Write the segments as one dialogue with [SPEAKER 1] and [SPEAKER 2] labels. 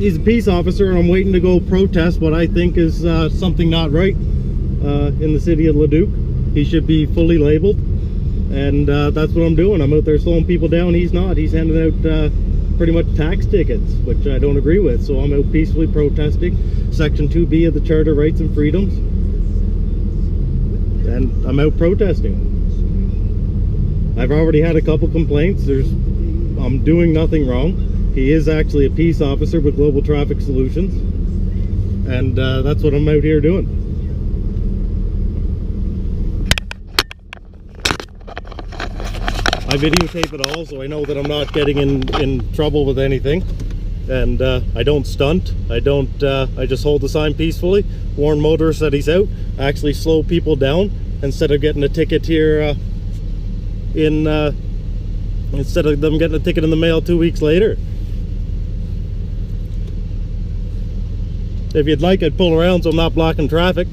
[SPEAKER 1] he's a peace officer, and I'm waiting to go protest what I think is something not right in the city of Leduc. He should be fully labeled, and that's what I'm doing. I'm out there slowing people down. He's not. He's handing out pretty much tax tickets, which I don't agree with. So I'm out peacefully protesting Section 2B of the Charter of Rights and Freedoms, and I'm out protesting. I've already had a couple complaints. I'm doing nothing wrong. He is actually a peace officer with Global Traffic Solutions, and that's what I'm out here doing. I videotape it all, so I know that I'm not getting in trouble with anything, and I don't stunt. I just hold the sign peacefully, warn motorists that he's out, actually slow people down instead of getting a ticket here instead of them getting a ticket in the mail 2 weeks later. If you'd like, I'd pull around so I'm not blocking traffic.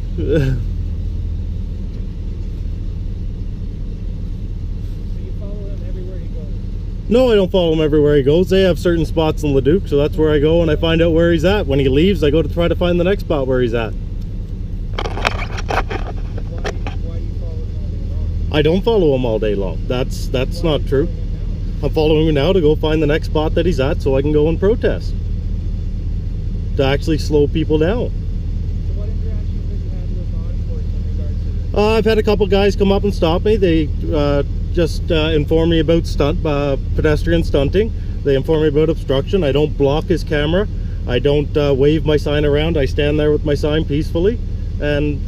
[SPEAKER 1] No, I don't follow him everywhere he goes. They have certain spots in Leduc, so that's where I go and I find out where he's at. When he leaves, I go to try to find the next spot where he's at.
[SPEAKER 2] Why do you follow him all day long?
[SPEAKER 1] I don't follow him all day long. That's not true. I'm following him now to go find the next spot that he's at so I can go and protest. To actually slow people down.
[SPEAKER 2] So what interactions have you had with law enforcement in regards to this?
[SPEAKER 1] I've had a couple guys come up and stop me. They just inform me about pedestrian stunting. They inform me about obstruction. I don't block his camera. I don't wave my sign around. I stand there with my sign peacefully, and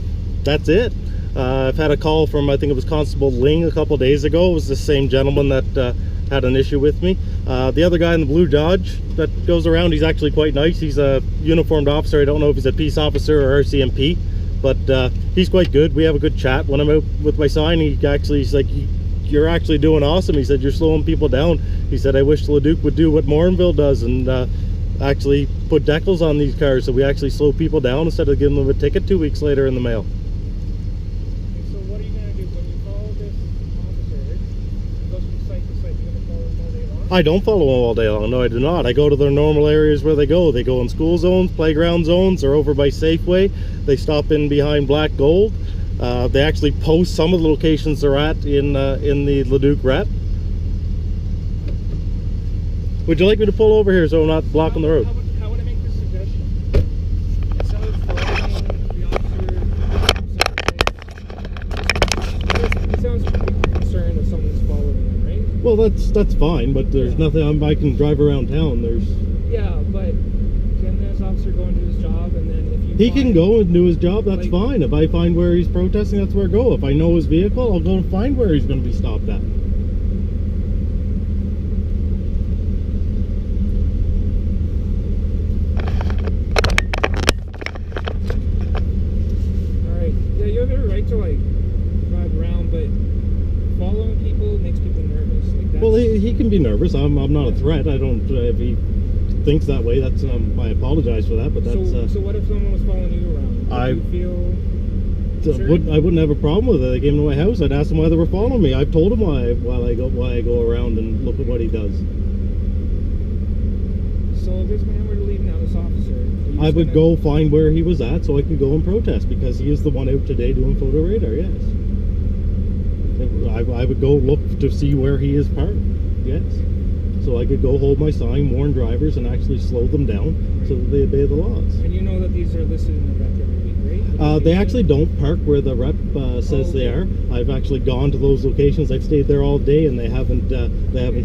[SPEAKER 1] that's it. I've had a call from, I think it was Constable Ling a couple days ago. It was the same gentleman that had an issue with me. The other guy in the blue Dodge that goes around, he's actually quite nice. He's a uniformed officer. I don't know if he's a peace officer or RCMP, but he's quite good. We have a good chat. When I'm out with my sign, he's like, "You're actually doing awesome." He said, "You're slowing people down." He said, "I wish Leduc would do what Morinville does and actually put decals on these cars so we actually slow people down instead of giving them a ticket 2 weeks later in the mail."
[SPEAKER 2] So what are you going to do when you follow this officer? He goes from site to site. You're going to follow him all day long?
[SPEAKER 1] I don't follow them all day long. No, I do not. I go to their normal areas where they go. They go in school zones, playground zones, or over by Safeway. They stop in behind Black Gold. They actually post some of the locations they're at in the Leduc rep. Would you like me to pull over here so I'm not blocking the road?
[SPEAKER 2] How would I make this suggestion? Instead of following the officer, he sounds concerned that someone's following him, right?
[SPEAKER 1] Well, that's fine, but there's nothing. I can drive around town.
[SPEAKER 2] Yeah, but can this officer go and do his job, and then if you
[SPEAKER 1] He can go and do his job. That's fine. If I find where he's protesting, that's where I go. If I know his vehicle, I'll go and find where he's going to be stopped at.
[SPEAKER 2] You have every right to drive around, but following people makes people nervous.
[SPEAKER 1] Well, he can be nervous. I'm not a threat. I don't. If he thinks that way, that's I apologize for that. But that's.
[SPEAKER 2] So what if someone was following you around? Would you feel?
[SPEAKER 1] I wouldn't have a problem with it. They came to my house. I'd ask them why they were following me. I've told them why I go around and look at what he does.
[SPEAKER 2] So if this man were to leave now, this officer,
[SPEAKER 1] I would go find where he was at so I could go and protest because he is the one out today doing photo radar. Yes, I would go look to see where he is parked. Yes, so I could go hold my sign, warn drivers, and actually slow them down so that they obey the laws.
[SPEAKER 2] And you know that these are listed in the rep every week, right?
[SPEAKER 1] They actually don't park where the rep says they are. I've actually gone to those locations. I've stayed there all day, and they haven't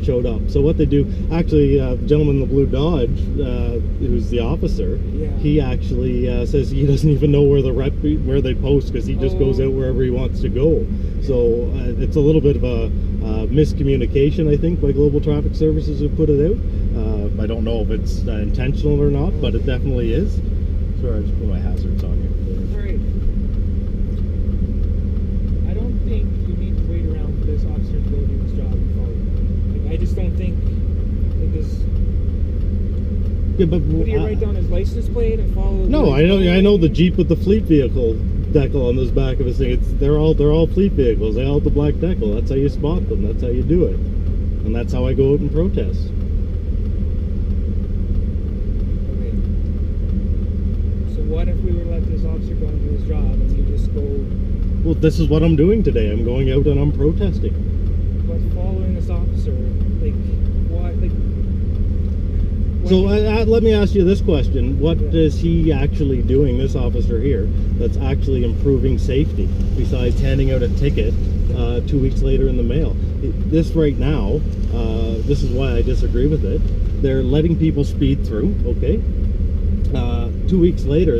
[SPEAKER 1] showed up. So what they do, actually, the gentleman in the blue Dodge, who's the officer, he actually says he doesn't even know where they post because he just goes out wherever he wants to go. So it's a little bit of a miscommunication, I think, by Global Traffic Services who put it out. I don't know if it's intentional or not, but it definitely is. Sorry, I just put my hazards on here.
[SPEAKER 2] Alright. I don't think you need to wait around for this officer to go do his job and follow him. I just don't think this.
[SPEAKER 1] Yeah, but
[SPEAKER 2] would you write down his license plate and follow?
[SPEAKER 1] No, I know the Jeep with the fleet vehicle decal on this back of his thing. They're all fleet vehicles. They all have the black decal. That's how you spot them. That's how you do it, and that's how I go out and protest.
[SPEAKER 2] Okay. what if we were to let this officer go and do his job and you just go,
[SPEAKER 1] Well, this is what I'm doing today. I'm going out and I'm protesting.
[SPEAKER 2] but following this officer, like, what, like...
[SPEAKER 1] So let me ask you this question. What is he actually doing, this officer here, that's actually improving safety, besides handing out a ticket 2 weeks later in the mail? This right now, this is why I disagree with it. They're letting people speed through, okay? 2 weeks later,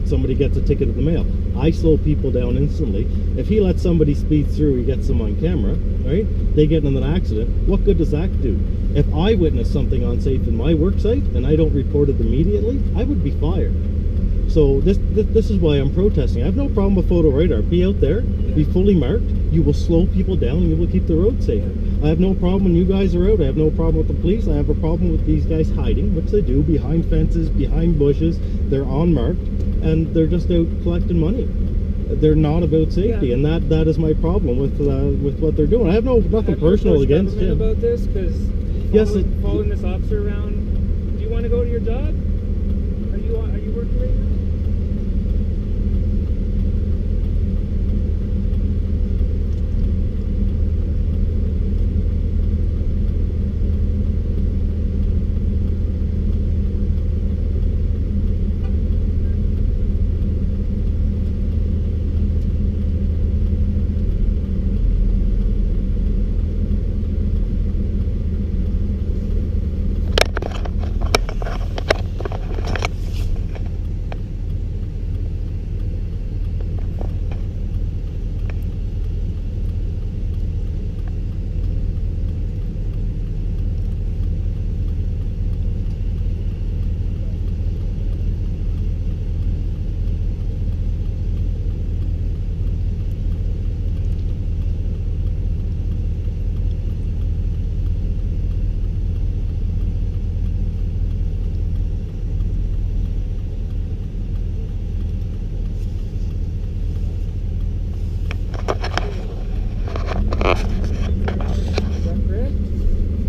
[SPEAKER 1] somebody gets a ticket in the mail. I slow people down instantly. If he lets somebody speed through, he gets them on camera, right? They get in an accident. What good does that do? If I witness something unsafe in my work site and I don't report it immediately, I would be fired. So this is why I'm protesting. I have no problem with photo radar. Be out there, be fully marked. You will slow people down and you will keep the road safer. I have no problem when you guys are out. I have no problem with the police. I have a problem with these guys hiding, which they do, behind fences, behind bushes. They're unmarked and they're just out collecting money. They're not about safety, and that is my problem with what they're doing. I have nothing personal against him.
[SPEAKER 2] About this, because following this officer around, do you want to go to your job? Are you working right now?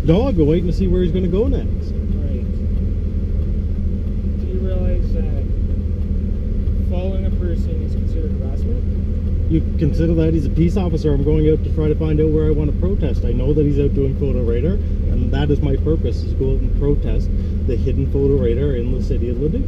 [SPEAKER 1] No, I've been waiting to see where he's going to go next.
[SPEAKER 2] Right. Do you realize that following a person is considered harassment?
[SPEAKER 1] You consider that he's a peace officer. I'm going out to try to find out where I want to protest. I know that he's out doing photo radar, and that is my purpose, is go out and protest the hidden photo radar in the city of Leduc.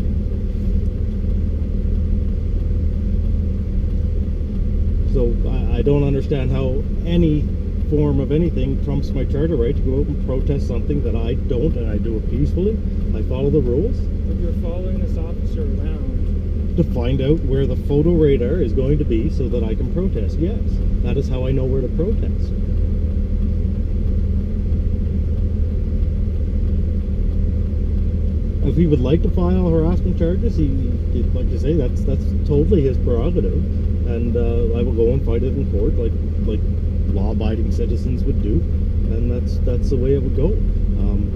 [SPEAKER 1] So I don't understand how any form of anything trumps my charter right to go out and protest something that I don't, and I do it peacefully. I follow the rules.
[SPEAKER 2] But you're following this officer around
[SPEAKER 1] To find out where the photo radar is going to be so that I can protest. Yes, that is how I know where to protest. If he would like to file harassment charges, like you say, that's totally his prerogative, and I will go and fight it in court, like law-abiding citizens would do, and that's the way it would go.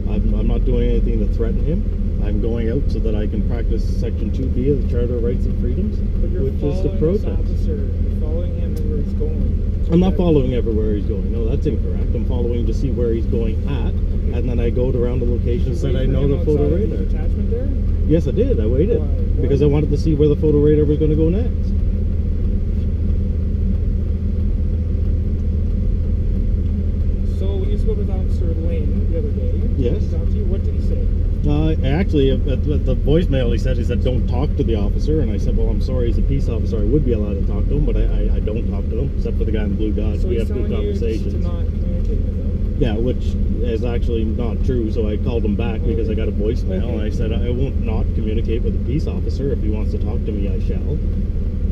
[SPEAKER 1] I'm not doing anything to threaten him. I'm going out so that I can practice Section 2B of the Charter of Rights and Freedoms, which is to protest.
[SPEAKER 2] You're following him everywhere he's going.
[SPEAKER 1] I'm not following everywhere he's going. No, that's incorrect. I'm following to see where he's going at, and then I go around the locations that I know the photo radar.
[SPEAKER 2] Attachment there?
[SPEAKER 1] Yes, I did. I waited
[SPEAKER 2] Why?
[SPEAKER 1] because I wanted to see where the photo radar was going to go next.
[SPEAKER 2] So when you spoke with Officer Lane the other day,
[SPEAKER 1] Yes.
[SPEAKER 2] he talked to you, what did he say?
[SPEAKER 1] Actually, at the voicemail, he said, don't talk to the officer, and I said, well, I'm sorry, he's a peace officer. I would be allowed to talk to him, but I don't talk to him, except for the guy in the blue Dodge.
[SPEAKER 2] So
[SPEAKER 1] We
[SPEAKER 2] he's
[SPEAKER 1] have good
[SPEAKER 2] telling you
[SPEAKER 1] conversations.
[SPEAKER 2] to not communicate with him?
[SPEAKER 1] Yeah, which is actually not true, so I called him back because I got a voicemail, and I said, I won't not communicate with a peace officer. If he wants to talk to me, I shall.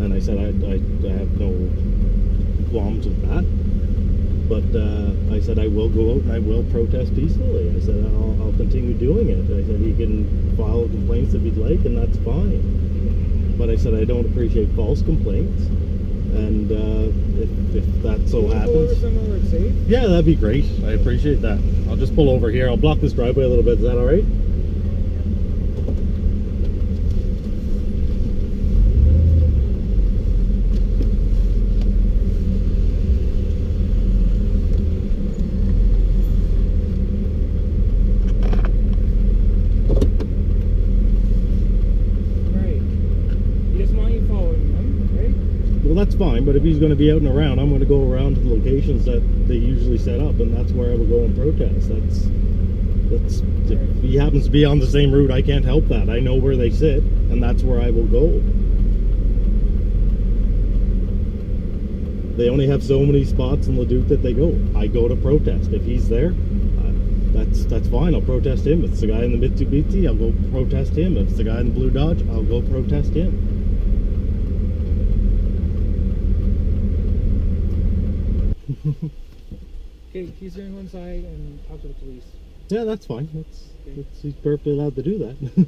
[SPEAKER 1] And I said, I have no qualms with that. But I said I will go out and I will protest peacefully. I said I'll continue doing it. I said he can file complaints if he'd like, and that's fine. But I said I don't appreciate false complaints, and if that so happens,
[SPEAKER 2] pull over somewhere where it's safe?
[SPEAKER 1] Yeah, that'd be great. I appreciate that. I'll just pull over here. I'll block this driveway a little bit. Is that all right? that's fine. But if he's going to be out and around, I'm going to go around to the locations that they usually set up, and that's where I will go and protest. That's if he happens to be on the same route, I can't help that. I know where they sit, and that's where I will go. They only have so many spots in Leduc that they go. I go to protest. If he's there, that's fine. I'll protest him. If it's the guy in the Mitsubishi, I'll go protest him. If it's the guy in the blue Dodge, I'll go protest him.
[SPEAKER 2] Okay, he's going to go inside and talk to the police.
[SPEAKER 1] Yeah, that's fine. He's perfectly allowed to do that.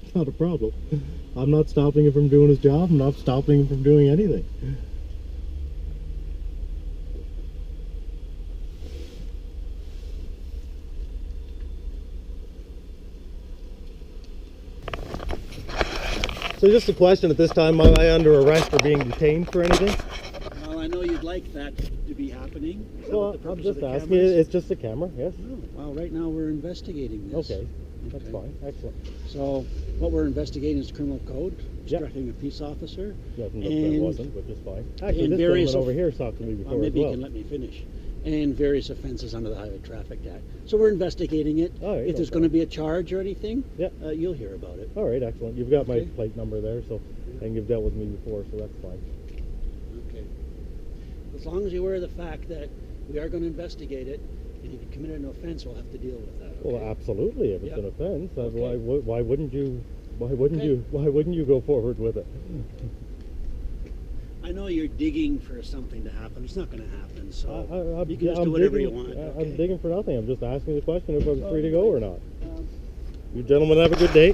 [SPEAKER 1] It's not a problem. I'm not stopping him from doing his job. I'm not stopping him from doing anything. So just a question at this time, am I under arrest or being detained for anything?
[SPEAKER 3] Well, I know you'd like that to be happening. Is that
[SPEAKER 1] Well,
[SPEAKER 3] what the
[SPEAKER 1] I'm
[SPEAKER 3] purpose of
[SPEAKER 1] just
[SPEAKER 3] the
[SPEAKER 1] asking.
[SPEAKER 3] camera is?
[SPEAKER 1] It's just a camera, yes?
[SPEAKER 3] Oh, well, right now we're investigating this.
[SPEAKER 1] Okay, that's
[SPEAKER 3] Okay.
[SPEAKER 1] fine. Excellent.
[SPEAKER 3] So, what we're investigating is criminal code,
[SPEAKER 1] Yep.
[SPEAKER 3] obstructing a peace officer.
[SPEAKER 1] Doesn't look that it wasn't, which is fine. Actually,
[SPEAKER 3] and
[SPEAKER 1] this
[SPEAKER 3] various
[SPEAKER 1] gentleman over here has talked to me before
[SPEAKER 3] maybe
[SPEAKER 1] as well.
[SPEAKER 3] you can let me finish. And various offenses under the Highway Traffic Act. So we're investigating it.
[SPEAKER 1] All right,
[SPEAKER 3] If
[SPEAKER 1] no
[SPEAKER 3] there's going to be a charge or anything,
[SPEAKER 1] Yeah.
[SPEAKER 3] you'll hear about it.
[SPEAKER 1] All right, excellent. You've got my
[SPEAKER 3] Okay.
[SPEAKER 1] plate number there, so and you've dealt with me before, so that's fine.
[SPEAKER 3] Okay. As long as you're aware of the fact that we are going to investigate it, and if you committed an offense, we'll have to deal with that. Okay?
[SPEAKER 1] Well, absolutely. If it's
[SPEAKER 3] Yeah.
[SPEAKER 1] an offense,
[SPEAKER 3] Okay.
[SPEAKER 1] why wouldn't you? Why wouldn't
[SPEAKER 3] Okay.
[SPEAKER 1] you? Why wouldn't you go forward with it?
[SPEAKER 3] I know you're digging for something to happen. It's not going to happen, so
[SPEAKER 1] I'm
[SPEAKER 3] you can just do whatever
[SPEAKER 1] digging,
[SPEAKER 3] you want.
[SPEAKER 1] I'm
[SPEAKER 3] Okay?
[SPEAKER 1] digging for nothing. I'm just asking the question if I was free to go or not.
[SPEAKER 3] Um,
[SPEAKER 1] You gentlemen have a good day.